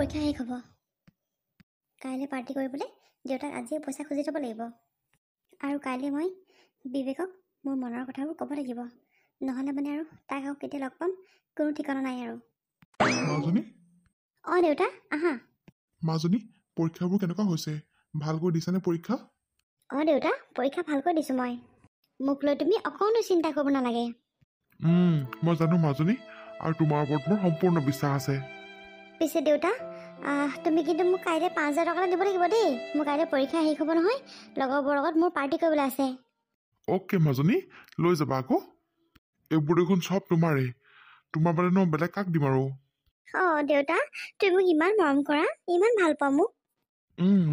পৰীক্ষা শেষ হ'ব। কাইলৈ পাৰ্টি কৰিবলৈ দেউতাক আজিয়ে পইচা খুজি থ'ব লাগিব। আৰু কাইলৈ মই বিবেকক মোৰ মনৰ কথাবোৰ ক'ব লাগিব। নহ'লে মানে আৰু তাক আৰু কেতিয়া লগ পাম কোনো ঠিকনা নাই আৰু। মাজনী অঁ দেউতা আহা। মাজনী পৰীক্ষাবোৰ কেনেকুৱা হৈছে? ভালকৈ দিছানে পৰীক্ষা? অঁ দেউতা পৰীক্ষা ভালকৈ দিছোঁ মই। মোক লৈ তুমি অকণো চিন্তা কৰিব নালাগে। মই জানো মাজনী, আৰু তোমাৰ ওপৰত মোৰ সম্পূৰ্ণ বিশ্বাস আছে। পিছে দেউতা তুমি কিন্তু মোক কাইলৈ 5,000 টকা দিব লাগিব দেই। মোৰ কাইলৈ পৰীক্ষা শেষ হ'ব নহয়, লগৰবোৰৰ লগত মোৰ পাৰ্টি কৰিবলৈ আছে। অ'কে মাজনী, লৈ যাবা আকৌ। এইবোৰ দেখোন চব তোমাৰেই, তোমাৰ বাদে ন বেলেগ কাক দিম আৰু। অঁ দেউতা তুমি মোক ইমান মৰম কৰা, ইমান ভাল পাওঁ মোক।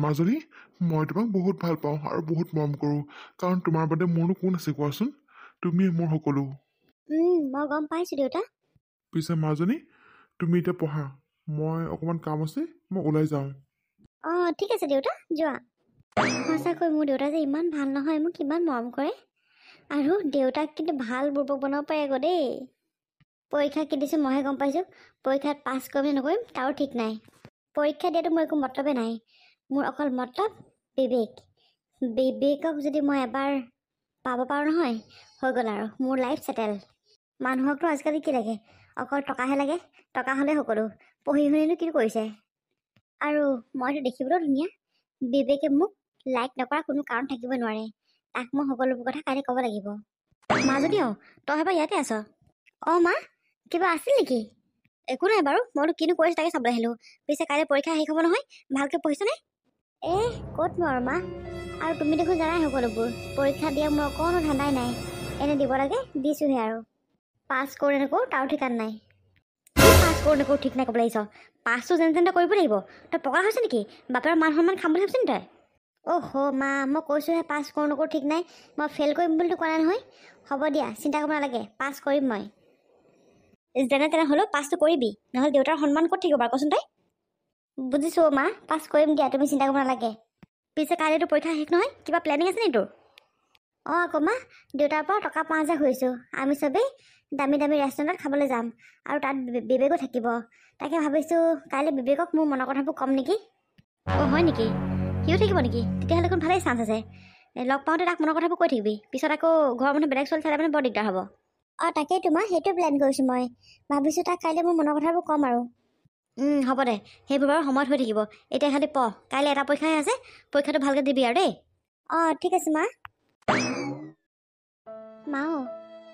মাজনী, মই তোমাক বহুত ভাল পাওঁ আৰু বহুত মৰম কৰোঁ, কাৰণ তোমাৰ বাদে মোৰনো কোন আছে কোৱাচোন? তুমিয়ে মোৰ সকলো। মই গম পাইছোঁ দেউতা। পিছে মাজনী, তুমি এতিয়া পঢ়া, মই অকণমান কাম আছে, মই ওলাই যাওঁ। অঁ ঠিক আছে দেউতা, যোৱা। সঁচাকৈ মোৰ দেউতা যে ইমান ভাল নহয়, মোক কিমান মৰম কৰে। আৰু দেউতাক কিন্তু ভাল বুৰ্বক বনাব পাৰে আকৌ দেই। পৰীক্ষা কি দিছোঁ মইহে গম পাইছোঁ। পৰীক্ষাত পাছ কৰিম নে নকৰিম তাৰো ঠিক নাই। পৰীক্ষা দিয়াটো মোৰ একো মতলবেই নাই। মোৰ অকল মতলব বিবেকক যদি মই এবাৰ পাব পাৰোঁ নহয়, হৈ গ'ল আৰু মোৰ লাইফ ছেটেল। মানুহকতো আজিকালি কি লাগে? অকল টকাহে লাগে। টকা হ'লে সকলো। পঢ়ি শুনিনো কি কৰিছে? আৰু মইতো দেখিবলৈও ধুনীয়া। বিবেকে মোক লাইক নকৰা কোনো কাৰণ থাকিব নোৱাৰে। তাক মই সকলোবোৰ কথা কাইলৈ ক'ব লাগিব। মাজনী তই এবাৰ ইয়াতে আছ? অঁ মা, কিবা আছিল নেকি? একো নাই বাৰু, মইতো কিনো কৰিছোঁ তাকে চাবলৈ আহিলোঁ। পিছে কাইলৈ পৰীক্ষা শেষ হ'ব নহয়, ভালকৈ পঢ়িছনে? ক'তনো আৰু মা, আৰু তুমি দেখোন জানাই সকলোবোৰ। পৰীক্ষা দিয়া মোৰ অকণো ধান্দাই নাই। এনে দিব লাগে দিছোঁহে আৰু। পাছ কৰোঁ নকৰোঁ তাৰো ঠিকান নাই। পাছ কৰোঁ নকৰোঁ ঠিক নাই ক'ব লাগিছ? পাছটো যেনে তেনে কৰিব লাগিব। তই পকা হৈছে নেকি? বাপেৰৰ মান সন্মান খাম বুলি ভাবিছ নি তই? মা, মই কৈছোঁহে পাছ কৰোঁ নকৰোঁ ঠিক নাই। মই ফেইল কৰিম বুলিতো কোৱা নাই নহয়। হ'ব দিয়া, চিন্তা কৰিব নালাগে, পাছ কৰিম মই। যেনে তেনে হ'লেও পাছটো কৰিবি, নহ'লে দেউতাৰ সন্মান ক'ত থাকিব বাৰু কচোন তই? বুজিছোঁ মা, পাছ কৰিম দিয়া, তুমি চিন্তা কৰিব নালাগে। পিছে কাইলৈতো পৰীক্ষা শেষ নহয়, কিবা প্লেনিং আছে নি তোৰ? আকৌ মা, দেউতাৰ পৰা টকা 5,000 খুজিছোঁ। আমি চবেই দামী দামী ৰেষ্টুৰেণ্টত খাবলৈ যাম, আৰু তাত বিবেকো থাকিব। তাকে ভাবিছোঁ কাইলৈ বিবেকক মোৰ মনৰ কথাবোৰ ক'ম নেকি? হয় নেকি? সিও থাকিব নেকি? তেতিয়াহ'লে দেখোন ভালেই চান্স আছে। লগ পাওঁতে তাক মনৰ কথাবোৰ কৈ থাকিবি, পিছত আকৌ ঘৰৰ মানুহ বেলেগ ছোৱালী চালে মানে বৰ দিগদাৰ হ'ব। তাকেই তোমাৰ সেইটো প্লেন কৰিছোঁ মই। ভাবিছোঁ তাক কাইলৈ মোৰ মনৰ কথাবোৰ ক'ম আৰু। হ'ব দে, সেইবোৰ বাৰু সময়ত হৈ থাকিব। এতিয়া খালি কাইলৈ এটা পৰীক্ষাহে আছে, পৰীক্ষাটো ভালকৈ দিবি আৰু দেই। ঠিক আছে মা।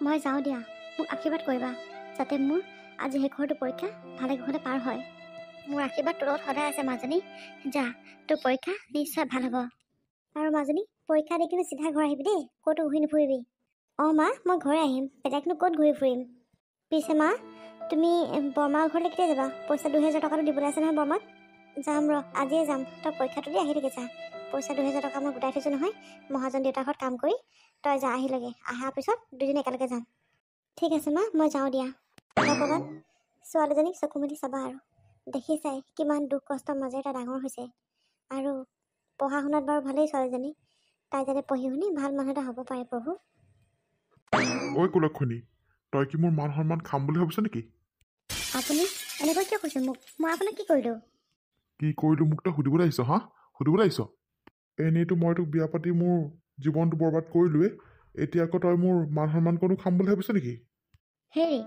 মই যাওঁ দিয়া, মোক আশীৰ্বাদ কৰিবা যাতে মোৰ আজি শেষৰটো পৰীক্ষা ভালে কুশলে পাৰ হয়। মোৰ আশীৰ্বাদ তোৰ লগত সদায় আছে মাজনী। যা, তোৰ পৰীক্ষা নিশ্চয় ভাল হ'ব। আৰু মাজনী, পৰীক্ষা দি কিন্তু চিধা ঘৰ আহিবি দেই, ক'তো ঘূৰি নুফুৰিবি। মা, মই ঘৰে আহিম, বেলেগনো ক'ত ঘূৰি ফুৰিম। পিছে মা, তুমি বৰমাৰ ঘৰলৈ কেতিয়া যাবা? পইচা 2,000 টকাটো দিবলৈ আছে নহয় বৰমাক। যাম আজিয়ে যাম। তই পৰীক্ষাটো দি আহি থাকে যা। পইচা 2,000 টকা মই গোটাই থৈছোঁ নহয়, মহাজন দেউতাৰ ঘৰত কাম কৰি। তই যা, আহিলেগে। অহাৰ পিছত দুজনী একেলগে যাম। ঠিক আছে মা, মই যাওঁ দিয়া। ভগৱান, ছোৱালীজনীক চকু মেলি চাবা আৰু। দেখিছাই কিমান দুখ কষ্টৰ মাজেৰে তাই ডাঙৰ হৈছে। আৰু পঢ়া শুনাত বাৰু ভালেই ছোৱালীজনী। তাই যাতে পঢ়ি শুনি ভাল মানুহ এটা হ'ব পাৰে প্ৰভু। ঐ কুলক্ষণী, তই কি মোৰ মান সন্মান খাম বুলি ভাবিছ নেকি? আপুনি এনেকৈ কিয় কৈছে মোক? মই আপোনাক কি কৰিলোঁ? কি কৰিলোঁ মোক তই সুধিবলৈ আহিছ? সুধিবলৈ আহিছ? এনেইতো মই তোক বিয়া পাতি মোৰ জীৱনটো বৰবাদ কৰিলোৱে, এতিয়া আকৌ তই মোৰ মান সন্মান কোনো খাম বুলি ভাবিছ নেকি? হেৰি,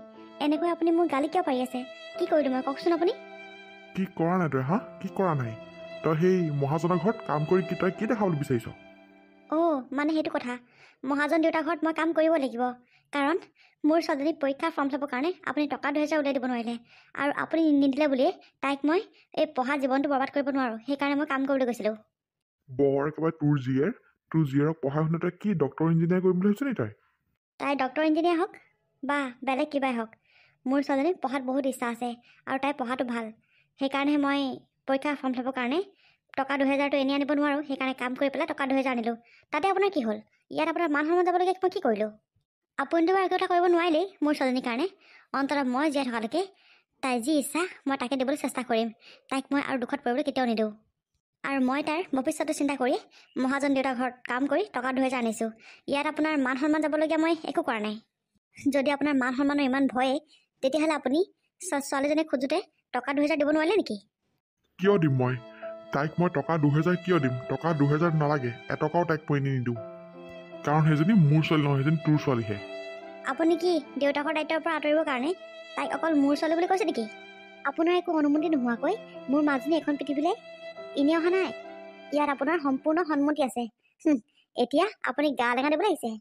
এনেকৈ আপুনি মোৰ গালি কিয় পাৰি আছে? কি কৰিলোঁ মই কওকচোন আপুনি? কি কৰা নাই তই? কি কৰা নাই? তই সেই মহাজনৰ ঘৰত কাম কৰি তই কি দেখাবলৈ বিচাৰিছ? মানে সেইটো কথা। মহাজন দেউতাৰ ঘৰত মই কাম কৰিব লাগিব, কাৰণ মোৰ ছোৱালীজনীক পৰীক্ষাৰ ফৰ্ম ল'বৰ কাৰণে আপুনি টকা 2,000 উলিয়াই দিব নোৱাৰিলে। আৰু আপুনি নিদিলে বুলিয়ে তাইক মই এই পঢ়া জীৱনটো বৰবাদ কৰিব নোৱাৰোঁ। সেইকাৰণে মই কাম কৰিবলৈ গৈছিলোঁ। বৰ একেবাৰে তোৰ জীয়েৰক পঢ়াই শুনাই তই কি ডক্টৰ ইঞ্জিনিয়াৰ কৰিম বুলি ভাবিছ নি তই? তাই ডক্টৰ ইঞ্জিনিয়াৰ হওক বা বেলেগ কিবাই হওক, মোৰ ছোৱালীজনীক পঢ়াত বহুত ইচ্ছা আছে আৰু তাই পঢ়াটো ভাল। সেইকাৰণেহে মই পৰীক্ষাৰ ফৰ্ম ল'বৰ কাৰণে টকা 2,000টো এনেই আনিব নোৱাৰোঁ। সেইকাৰণে কাম কৰি পেলাই টকা 2,000 আনিলোঁ। তাতে আপোনাৰ কি হ'ল? ইয়াত আপোনাৰ মান সন্মান যাবলগীয়া মই কি কৰিলোঁ? আপুনিতো বাৰু একো এটা কৰিব নোৱাৰিলেই মোৰ ছোৱালীজনীৰ কাৰণে। অন্ততঃ মই জীয়াই থকালৈকে তাই যি ইচ্ছা মই তাকে দিবলৈ চেষ্টা কৰিম। তাইক মই আৰু দুখত পৰিবলৈ কেতিয়াও নিদিওঁ। আৰু মই তাইৰ ভৱিষ্যতটো চিন্তা কৰি মহাজন দেউতাৰ ঘৰত কাম কৰি টকা 2,000 আনিছোঁ। ইয়াত আপোনাৰ মান সন্মান যাবলগীয়া মই একো কৰা নাই। যদি আপোনাৰ মান সন্মানৰ ইমান ভয়ে, তেতিয়াহ'লে আপুনি ছোৱালীজনীক খোজোঁতে টকা 2,000 দিব নোৱাৰিলে নেকি? কিয় দিম মই তাইক মই টকা 2000 কিয় দিম টকা 2000 নালাগে এটকাও তাইক মই এনে নিদিওঁ কাৰণ সেইজনী মোৰ ছোৱালী নহয় সেইজনী তোৰ ছোৱালীহে আপুনি কি দেউতাকৰ দায়িত্বৰ পৰা আঁতৰিবৰ কাৰণে তাইক অকল মোৰ ছোৱালী বুলি কৈছে নেকি আপোনাৰ একো অনুমতি নোহোৱাকৈ মোৰ মাজনী এখন পৃথিৱীলৈ এনেই অহা নাই ইয়াত আপোনাৰ সম্পূৰ্ণ সন্মতি আছে এতিয়া আপুনি গা লেঙা দিব লাগিছে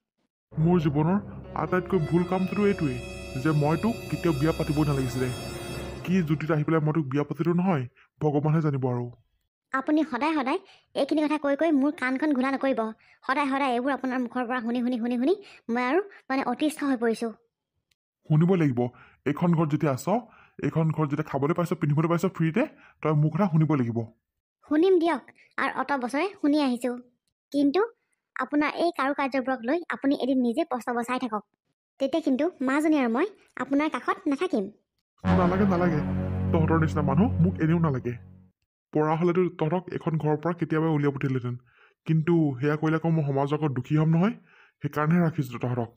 মোৰ জীৱনৰ আটাইতকৈ ভুল কামটো এইটোৱেই যে মই তোক কেতিয়াও বিয়া পাতিবই নালাগিছিলে কি জুতিত আহি পেলাই মই তোক বিয়া পাতিলোঁ নহয় ভগৱানহে জানিব আৰু আপুনি সদায় সদায় এইখিনি কথা কৈ কৈ মোৰ কাণখন ঘোলা নকৰিব সদায় সদায় এইবোৰ আপোনাৰ মুখৰ পৰা শুনি শুনি শুনি শুনি মই আৰু অতিষ্ঠ হৈ পৰিছোঁ শুনিব লাগিব এইখন ঘৰত যেতিয়া আছ এইখন ঘৰত যেতিয়া খাবলৈ পাইছ পিন্ধিবলৈ পাইছ ফ্ৰীতে তই মোৰ কথা শুনিব লাগিব শুনিম দিয়ক আৰু অত বছৰে শুনি আহিছোঁ কিন্তু আপোনাৰ এই কাৰু কাৰ্যবোৰক লৈ আপুনি এদিন নিজে পস্তাব চাই থাকক তেতিয়া কিন্তু মাজনী আৰু মই আপোনাৰ কাষত নাথাকিম নালাগে নালাগে তহঁতৰ নিচিনা মানুহ মোক এনেও নালাগে পৰা হ'লেতো তহঁতক এখন ঘৰৰ পৰা কেতিয়াবা উলিয়াই পঠিয়ালেহেঁতেন কিন্তু সেয়া কৰিলে আকৌ মই সমাজৰ আগত দুখী হ'ম নহয় সেইকাৰণেহে ৰাখিছোঁ তহঁতক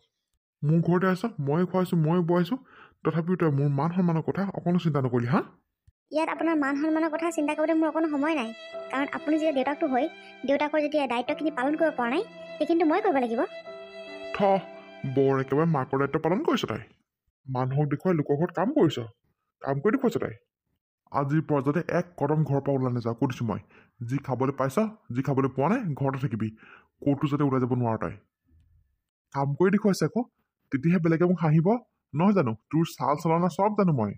মোৰ ঘৰতে আছ ময়ে খুৱাইছোঁ ময়ে বোৱাইছোঁ তথাপিও তই মোৰ মান সন্মানৰ কথা অকণো চিন্তা নকৰিলি হা ইয়াত আপোনাৰ মান সন্মানৰ কথা চিন্তা কৰিবলৈ মোৰ অকণো সময় নাই কাৰণ আপুনি যেতিয়া দেউতাকটো হৈ দেউতাকৰ যেতিয়া দায়িত্বখিনি পালন কৰিব পৰা নাই সেইখিনিতো মই কৰিব লাগিব থ বৰ একেবাৰে মাকৰ দায়িত্ব পালন কৰিছ তই মানুহক দেখুৱাই লোকৰ ঘৰত কাম কৰিছ কাম কৰি দেখুৱাইছ তই আজিৰ পৰা যাতে এক কদম ঘৰৰ পৰা ওলাই নাযাওঁ কৈছোঁ মই যি খাবলৈ পাইছ যি খাবলৈ পোৱা নাই ঘৰতে থাকিবি ক'তো যাতে ওলাই যাব নোৱাৰ তই কাম কৰি দেখুৱাইছে আকৌ তেতিয়াহে বেলেগে মোক হাঁহিব নহয় জানো তোৰ চাল চলনা চব জানো মই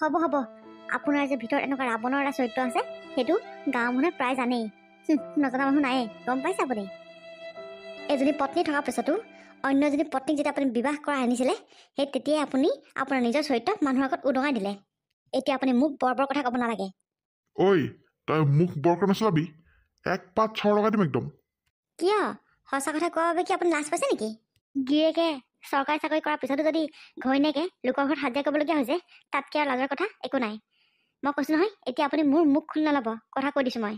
হ'ব হ'ব আপোনাৰ যে ভিতৰত এনেকুৱা ৰাৱণৰ এটা চৰিত্ৰ আছে সেইটো গাঁৱৰ মানুহে প্ৰায় জানেই নজনা মানুহ নায়েই গম পাইছে আপুনি এজনী পত্নী থকাৰ পিছতো অন্য এজনী পত্নীক যেতিয়া আপুনি বিবাহ কৰাই আনিছিলে সেই তেতিয়াই আপুনি আপোনাৰ নিজৰ চৰিত্ৰ মানুহৰ আগত উদঙাই দিলে এতিয়া আপুনি মোক বৰ বৰ কথা ক'ব নালাগে ঐ তই মুখ বৰকৈ নচলাবি এক পাত চৰ লগাই দিম একদম কিয় সঁচা কথা কোৱাৰ বাবে কি আপুনি লাজ পাইছে নেকি গিৰিয়েকে চৰকাৰী চাকৰি কৰাৰ পিছতো যদি ঘৈণীয়েকে লোকৰ ঘৰত হাজিৰা কৰিবলগীয়া হৈছে তাতকৈ আৰু লাজৰ কথা একো নাই মই কৈছোঁ নহয় এতিয়া আপুনি মোৰ মুখ খুলি নল'ব কথা কৈ দিছোঁ মই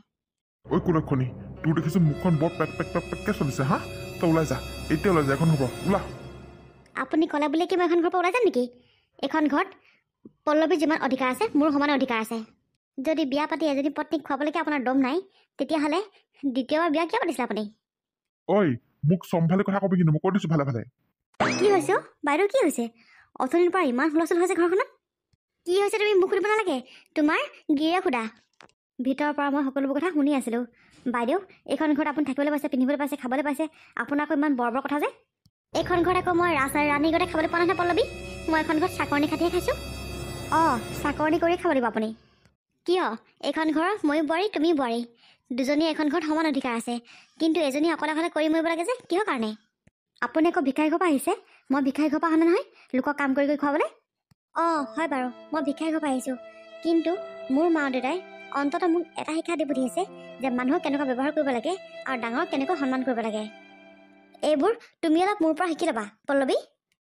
ঐ কুলক্ষণী তোৰ দেখিছোঁ মুখখন বৰ পেক পেক পেক পেককৈ চলিছে হা তই ওলাই যা এতিয়া ওলাই যা এখন হ'ব ওলা আপুনি ক'লে বুলি কি মই এখন ঘৰৰ পৰা ওলাই যাম নেকি এইখন ঘৰত পল্লৱীৰ যিমান অধিকাৰ আছে মোৰ সমান অধিকাৰ আছে যদি বিয়া পাতি এজনী পত্নীক খুৱাবলৈকে আপোনাৰ দম নাই তেতিয়াহ'লে দ্বিতীয়বাৰ বিয়া কিয় পাতিছিলে আপুনি ঐ মোক চম্ভালি কথা কবি কিন্তু মই কৈ দিছোঁ ভালে ভালে কি হৈছে বাইদেউ কি হৈছে অথনিৰ পৰা ইমান হুলস্থুল হৈছে ঘৰখনত কি হৈছে তুমি মুখ সুধিব নালাগে তোমাৰ গিৰিয়ে সোধা ভিতৰৰ পৰা মই সকলোবোৰ কথা শুনি আছিলোঁ বাইদেউ এইখন ঘৰত আপুনি থাকিবলৈ পাইছে পিন্ধিবলৈ পাইছে খাবলৈ পাইছে আপোনাৰ আকৌ ইমান বৰ বৰ কথা যে এইখন ঘৰত আকৌ মই ৰাণীৰ গতে খাবলৈ পোৱা নাই পল্লৱী মই এখন ঘৰত চাকৰণি খাটিহে খাইছোঁ অঁ চাকৰণি কৰি খাব লাগিব আপুনি কিয় এইখন ঘৰৰ ময়ো বোৱাৰী তুমিও বোৱাৰী দুজনী এখন ঘৰত সমান অধিকাৰ আছে কিন্তু এজনী অকলে অকলে কৰি মৰিব লাগে যে কিহৰ কাৰণে আপুনি আকৌ ভিক্ষাৰী ঘৰৰ পৰা আহিছে মই ভিক্ষাৰী ঘৰৰ পৰা অহা নহয় লোকক কাম কৰি খুৱাবলৈ অঁ হয় বাৰু মই ভিক্ষাৰী ঘৰৰ পৰা আহিছোঁ কিন্তু মোৰ মা দেউতাই অন্ততঃ মোক এটা শিক্ষা দি পঠিয়াইছে যে মানুহক কেনেকুৱা ব্যৱহাৰ কৰিব লাগে আৰু ডাঙৰক কেনেকৈ সন্মান কৰিব লাগে এইবোৰ তুমি অলপ মোৰ পৰা শিকি ল'বা পল্লৱী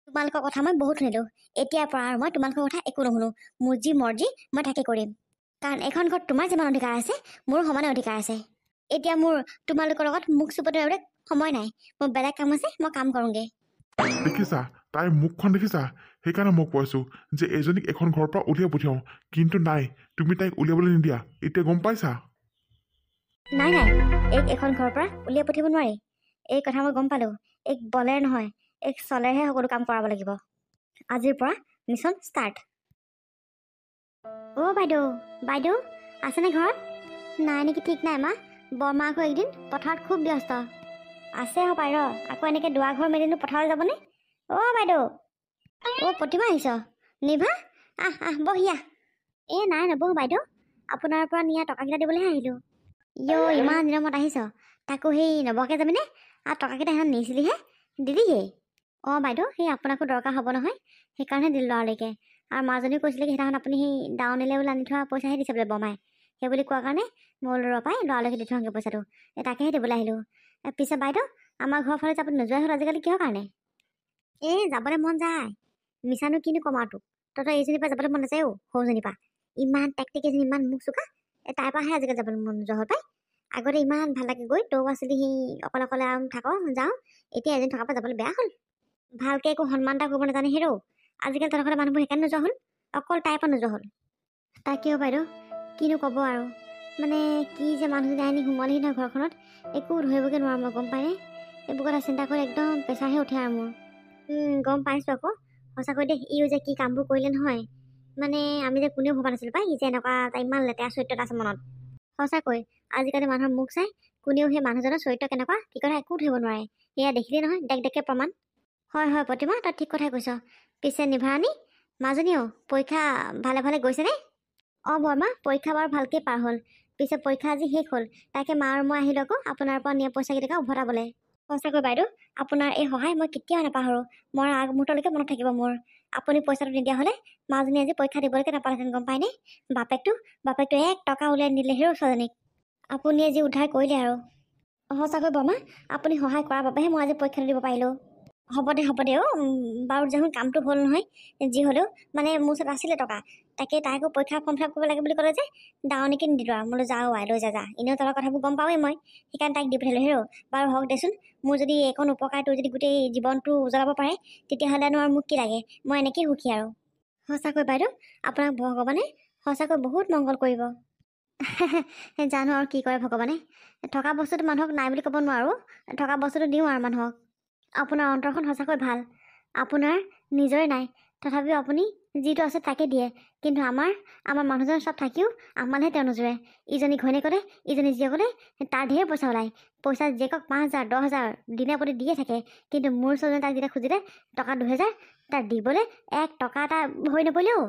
তোমালোকৰ কথা মই বহুত শুনিলোঁ এতিয়াৰ পৰা আৰু মই তোমালোকৰ কথা একো নুশুনো মোৰ যি মৰ্জি মই তাকে কৰিম কাৰণ এখন ঘৰত তোমাৰ যিমান অধিকাৰ আছে মোৰ সমানে অধিকাৰ আছে এতিয়া মোৰ তোমালোকৰ লগত মুখ চুপতি মাৰিবলৈ সময় নাই মোৰ বেলেগ কাম আছে মই কাম কৰোঁগৈ দেখিছা তাইৰ মুখখন দেখিছা সেইকাৰণে মই কৈছোঁ যে এজনীক এখন ঘৰৰ পৰা উলিয়াই পঠিয়াওঁ কিন্তু নাই তুমি তাইক উলিয়াবলৈ নিদিয়া এতিয়া গম পাইছা নাই নাই এইক এখন ঘৰৰ পৰা উলিয়াই পঠিয়াব নোৱাৰি এই কথা মই গম পালোঁ এইক বলেৰে নহয় এইক চলেৰেহে সকলো কাম কৰাব লাগিব আজিৰ পৰা মিছন ষ্টাৰ্ট অ' বাইদেউ বাইদেউ আছেনে ঘৰত নাই নেকি ঠিক নাই মা বৰমা আকৌ এইকেইদিন পথাৰত খুব ব্যস্ত আছে হপাই ৰ আকৌ এনেকৈ দুৱাৰ ঘৰ মেলিনো পথাৰলৈ যাবনে অ' বাইদেউ অ' প্ৰতিমা আহিছ নিভা আহ আহ বহিয়া এই নাই নবহো বাইদেউ আপোনাৰ পৰা নিয়া টকাকেইটা দিবলৈহে আহিলোঁ ইমান দিনৰ মূৰত আহিছ তাকো সেই নবহকৈ যাবিনে আৰু টকাকেইটা সিহঁত নিছিলিহে দিলিহি অঁ বাইদেউ সেই আপোনাকো দৰকাৰ হ'ব নহয় সেইকাৰণে দিলোঁ ল'ৰালৈকে আৰু মাজনীও কৈছিলে কি সেইদিনাখন আপুনি সেই ডাউনিলে বোলে আনি থোৱা পইচাহে দিছে বোলে বমাই সেই বুলি কোৱাৰ কাৰণে মই ল'ৰা পাই ল'ৰালৈকে দি থোৱাকৈ পইচাটো তাকেহে দিবলৈ আহিলোঁ পিছে বাইদেউ আমাৰ ঘৰৰ ফালে আপুনি নোযোৱা হ'ল আজিকালি কিহৰ কাৰণে এই যাবলৈ মন যায় মিছানো কিনো কম আৰু তোক তহঁতৰ এইজনীৰ পৰা যাবলৈ মন নাযায় সৰুজনীৰ পৰা ইমান টেকটিক এজনী ইমান মুখ চোকা তাইৰ পৰাহে আজিকালি যাবলৈ মন নোযোৱা হ'ল পাই আগতে ইমান ভাল লাগে গৈ তৌ আছিলি সি অকলে অকলে আৰু থাক যাওঁ এতিয়া এজনী থকাৰ পৰা যাবলৈ বেয়া হ'ল ভালকৈ একো সন্মান এটা কৰিব নাজানে হেৰৌ আজিকালি তহঁতৰ মানুহবোৰ সেইকাৰণে নোযোৱা হ'ল অকল তাইৰ পৰা নোযোৱা হ'ল তাকেও বাইদেউ কিনো ক'ব আৰু মানে কি যে মানুহজনী আনি সোমালেহি নহয় ঘৰখনত, একো ধৰিবগৈ নোৱাৰোঁ মই, গম পায়নে? এইবোৰ কথা চিন্তা কৰি একদম প্ৰেছাৰহে উঠে আৰু মোৰ। গম পাইছোঁ আকৌ, সঁচাকৈ দেই, ইও যে কি কামবোৰ কৰিলে নহয়। মানে আমি যে কোনেও ভবা নাছিলোঁ পাই, ই যে এনেকুৱা এটা ইমান লেতেৰা চৰিত্ৰত আছে মনত। সঁচাকৈ আজিকালি মানুহৰ মুখ চাই কোনেও সেই মানুহজনৰ চৰিত্ৰ কেনেকুৱা কি কথা একো ধৰিব নোৱাৰে। সেয়া দেখিলেই নহয় ডেকে প্ৰমাণ। হয় হয় প্ৰতিমা, তই ঠিক কথাই কৈছ। পিছে নিভাৰাণী মাজনীও পৰীক্ষা ভালে ভালে গৈছেনে? অঁ বৰমা, পৰীক্ষা বাৰু ভালকৈ পাৰ হ'ল। পিছে পৰীক্ষা আজি শেষ হ'ল, তাকে মা আৰু মই আহিলোঁ আকৌ আপোনাৰ পৰা নিয়া পইচাকেইটকা উভতাবলৈ। সঁচাকৈ বাইদেউ, আপোনাৰ এই সহায় মই কেতিয়াও নাপাহৰোঁ। মই আগমুহূৰ্তলৈকে মনত থাকিব মোৰ। আপুনি পইচাটো নিদিয়া হ'লে মাজনী আজি পৰীক্ষা দিবলৈকে নাপালেহেঁতেন, গম পায়নে? বাপেকটো 1 টকা উলিয়াই নিদিলে হেৰৌ ছোৱালীজনীক। আপুনি আজি উদ্ধাৰ কৰিলে আৰু। সঁচাকৈ বৰমা, আপুনি সহায় কৰাৰ বাবেহে মই আজি পৰীক্ষাটো দিব পাৰিলোঁ। হ'ব দে বাৰু দেখোন কামটো হ'ল নহয়। যি হ'লেও মানে মোৰ ওচৰত আছিলে টকা, তাকে তাইকো পৰীক্ষা ফৰ্ম ফিল আপ কৰিব লাগে বুলি ক'লে যে দাৱনীকে নিদিলোঁ আৰু। মই যাওঁ আই লৈ যা এনেও তাৰ কথাবোৰ গম পাওঁৱেই মই, সেইকাৰণে তাইক দি পঠিয়ালোঁ হেৰৌ। বাৰু হওক দেচোন, মোৰ যদি এইকণ উপকাৰ তোৰ যদি গোটেই জীৱনটো উজ্বলাব পাৰে তেতিয়াহ'লেনো আৰু মোক কি লাগে, মই এনেকেই সুখী আৰু। সঁচাকৈ বাইদেউ, আপোনাক ভগৱানে সঁচাকৈ বহুত মংগল কৰিব। জানো আৰু কি কৰে ভগৱানে। থকা বস্তুটো মানুহক নাই বুলি ক'ব নোৱাৰোঁ, থকা বস্তুটো দিওঁ আৰু মানুহক। আপোনাৰ অন্তৰখন সঁচাকৈ ভাল। আপোনাৰ নিজৰে নাই, তথাপিও আপুনি যিটো আছে তাকে দিয়ে। কিন্তু আমাৰ মানুহজন চব থাকিও আমাৰহে তেওঁ নোজোৰে। ইজনী ঘৈণীয়েকলে ইজনী জীয়েকলে তাৰ ঢেৰ পইচা ওলায়। পইচা জীয়েকক 5,000 10,000 দিনে প্ৰতি দিয়ে থাকে, কিন্তু মোৰ ছোৱালীজনী তাক যেতিয়া খুজিলে টকা 2,000 তাক দিবলৈ 1 টকা এটা হৈ নপৰিলেও।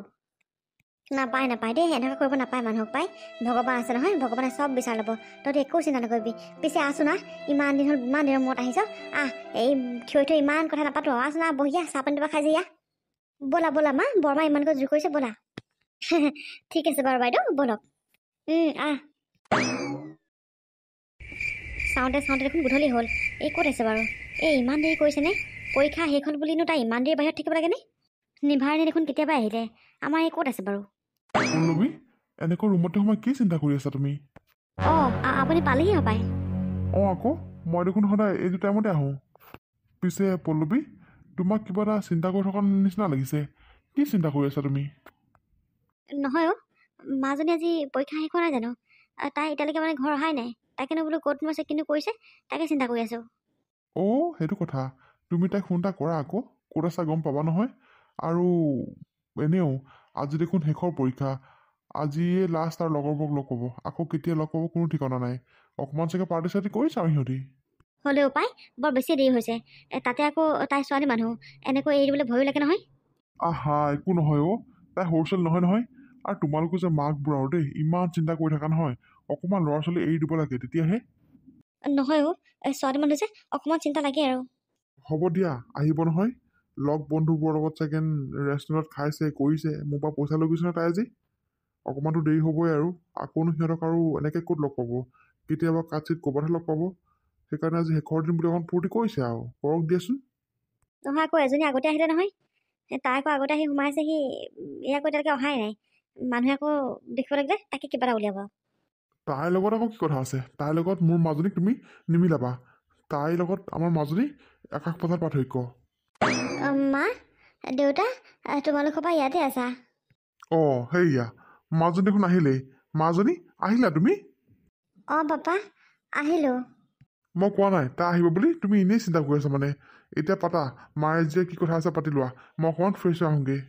নাপায় দেই, এনেকুৱা কৰিব নাপায় মানুহক পাই। ভগৱান আছে নহয়, ভগৱানে চব বিচাৰ ল'ব। তহঁতি একো চিন্তা নকৰিবি। পিছে আছোন না, ইমান দিনৰ মূৰত আহিছ। এই থৈ ইমান কথা নাপাতো, আছোন না, বহিয়া চাহ পানী খাই যে ইয়া। ব'লা মা, বৰমা ইমানকৈ জোৰ কৰিছে, ব'লা। ঠিক আছে বাৰু বাইদেউ, ব'লক। চাওঁতে দেখোন গধূলি হ'ল। এই ক'ত আছে বাৰু? এই ইমান দেৰি কৰিছেনে? পৰীক্ষা শেষ হ'ল বুলিনো তাই ইমান দেৰি বাহিৰত থাকিব লাগেনে? নিভাৰণী দেখোন কেতিয়াবা আহিলে। আমাৰ এই ক'ত আছে বাৰু? পল্লৱী, এনেকৈ ৰুমতে সোমাই কি চিন্তা কৰি আছা তুমি? আপুনি পালেহি হপায়। আকৌ মই দেখোন সদায় এইটো টাইমতে আহোঁ। পিছে পল্লৱী, তোমাক কিবা এটা চিন্তা কৰি থকাৰ নিচিনা লাগিছে। কি চিন্তা কৰি আছা তুমি? নহয় মাজনী আজি পৰীক্ষা শেষ হোৱা নাই জানো? তাই এতিয়ালৈকে মানে ঘৰ অহাই নাই। তাকেনো বোলো ক'তনো আছে কিনো কৰিছে, তাকে চিন্তা কৰি আছোঁ। সেইটো কথা। তুমি তাইক ফোন এটা কৰা আকৌ, ক'ত আছা গম পাবা নহয়। আৰু এনেও আজি দেখোন শেষৰ পৰীক্ষা, আজিয়ে লাষ্ট আৰু লগৰবোৰক লগ পাব। আকৌ কেতিয়া লগ পাব কোনো ঠিকনা নাই। অকণমান চাগে পাৰ্টি চাৰ্টি কৰিছে আৰু সিহঁতি। হ'লেও পাই বৰ বেছি দেৰি হৈছে। তাতে আকৌ তাই ছোৱালী মানুহ, এনেকৈ এৰি দিবলৈ ভয়ো লাগে নহয়। একো নহয় তাই সৰু ছোৱালী নহয়। আৰু তোমালোকে যে মাকবোৰ আৰু দেই ইমান চিন্তা কৰি থাকা নহয়। অকণমান ল'ৰা ছোৱালী এৰি দিব লাগে, তেতিয়াহে। নহয় ছোৱালী মানুহ যে অকণমান চিন্তা লাগে আৰু। হ'ব দিয়া, আহিব নহয়। লগ বন্ধুবোৰৰ লগত চাগে ৰেষ্টুৰেণ্টত খাইছে কৰিছে, মোৰ পৰা পইচা লৈ গৈছে ন তাই আজি। অকণমানতো দেৰি হ'বই আৰু। আকৌনো সিহঁতক আৰু এনেকৈ ক'ত লগ পাব? কেতিয়াবা কাটচিত ক'ৰবাতহে লগ পাব। সেইকাৰণে আজি শেষৰ দিন বুলি অকণ ফূৰ্তি কৰিছে আৰু, কৰক দিয়াচোন। নহয় আকৌ এজনী আগতে আহিলে নহয়। তাই আকৌ আগতে আহি সোমাইছেহি, আকৌ এতিয়ালৈকে অহাই নাই। মানুহে আকৌ দেখিব লাগিলে তাকে কিবা এটা উলিয়াব। তাইৰ লগত আকৌ কি কথা আছে? তাইৰ লগত মোৰ মাজনীক তুমি নিমিলাবা। তাইৰ লগত আমাৰ মাজনী আকাশ পাতাল পাৰ্থক্য। মা, দেউতা, তোমালোক সবাই ইয়াতে আছা? সেয়া মাজনী দেখোন আহিলেই। মাজনী আহিলা তুমি? পাপা আহিলোঁ। মই কোৱা নাই তাই আহিব বুলি? তুমি এনেই চিন্তা কৰি আছা মানে। এতিয়া পাতা, মায়ে যে কি কথা আছে পাতি লোৱা। মই অকণমান ফ্ৰেছ হৈ আহোঁগৈ।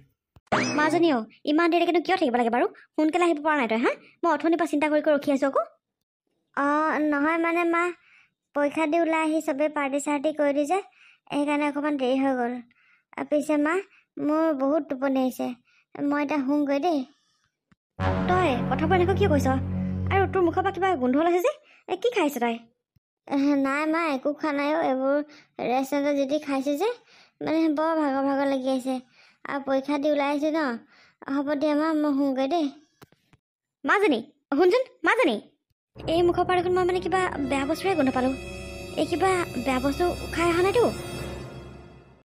মাজনীও ইমান দেৰিলৈকেনো কিয় থাকিব লাগে বাৰু? সোনকালে আহিব পৰা নাই তই? মই অথনিৰ পৰা চিন্তা কৰি ৰখি আছোঁ আকৌ। নহয় মানে মা, পৰীক্ষা দি ওলাই আহি চবেই পাৰ্টি চাৰ্টি কৰিলোঁ যে, সেইকাৰণে অকণমান দেৰি হৈ গ'ল। পিছে মা, মোৰ বহুত টোপনি আহিছে, মই এতিয়া শুওঁগৈ দেই। তই কথাবোৰ এনেকৈ কিয় কৈছ? আৰু তোৰ মুখৰ পৰা কিবা গোন্ধ ওলাইছে যে, কি খাইছ তই? নাই মা, একো খোৱা নাই। এইবোৰ ৰেষ্টুৰেণ্টত যদি খাইছোঁ যে, মানে বৰ ভাগৰ লাগি আছে। আৰু পৰীক্ষা দি ওলাই আহিছোঁ ন। হ'ব দিয়া মা, মই শুওঁগৈ দেই। মাজনী শুনচোন, মাজনী, এই মুখৰ পৰা দেখোন মই মানে কিবা বেয়া বস্তুৰে গোন্ধ পালোঁ। এই কিবা বেয়া বস্তু খাই অহা নাইতো?